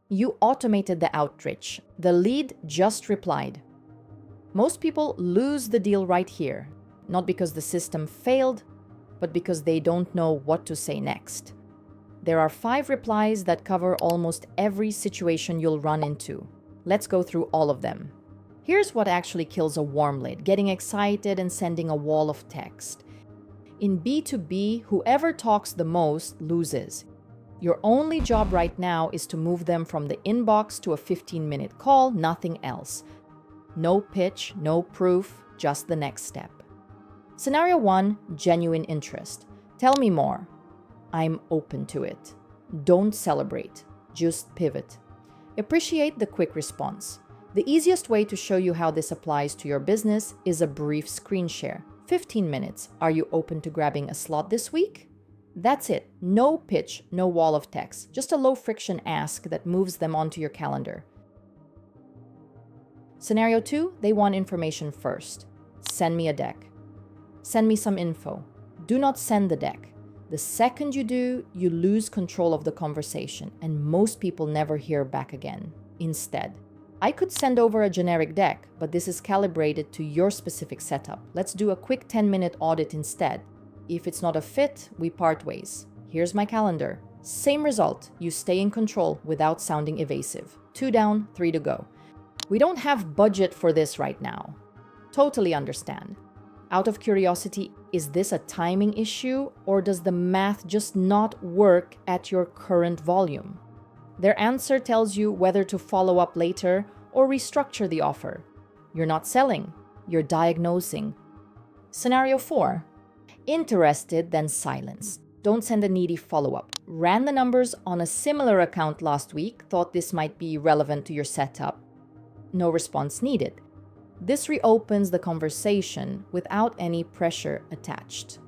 You automated the outreach. The lead just replied. Most people lose the deal right here, not because the system failed, but because they don't know what to say next. There are 5 replies that cover almost every situation you'll run into. Let's go through all of them. Here's what actually kills a warm lead: getting excited and sending a wall of text. In B2B, whoever talks the most loses. Your only job right now is to move them from the inbox to a 15-minute call, nothing else. No pitch, no proof, just the next step. Scenario 1, genuine interest. Tell me more. I'm open to it. Don't celebrate, just pivot. Appreciate the quick response. The easiest way to show you how this applies to your business is a brief screen share. 15 minutes. Are you open to grabbing a slot this week? That's it. No pitch, no wall of text. Just a low-friction ask that moves them onto your calendar. Scenario 2, they want information first. Send me a deck. Send me some info. Do not send the deck. The second you do, you lose control of the conversation, and most people never hear back again. Instead, I could send over a generic deck, but this is calibrated to your specific setup. Let's do a quick 10-minute audit instead. If it's not a fit, we part ways. Here's my calendar. Same result, you stay in control without sounding evasive. 2 down, 3 to go. We don't have budget for this right now. Totally understand. Out of curiosity, is this a timing issue, or does the math just not work at your current volume? Their answer tells you whether to follow up later or restructure the offer. You're not selling, you're diagnosing. Scenario 4. Interested, then silence. Don't send a needy follow-up. Ran the numbers on a similar account last week, thought this might be relevant to your setup. No response needed. This reopens the conversation without any pressure attached.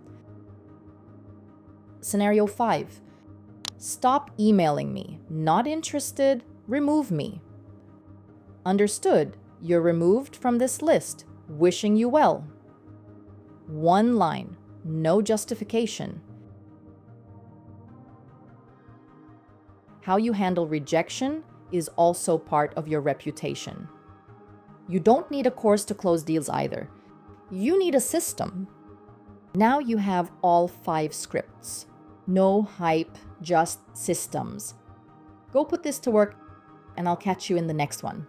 Scenario 5. Stop emailing me. Not interested, remove me. Understood. You're removed from this list. Wishing you well. 1 line. No justification. How you handle rejection is also part of your reputation. You don't need a course to close deals either. You need a system. Now you have all 5 scripts. No hype, just systems. Go put this to work, and I'll catch you in the next one.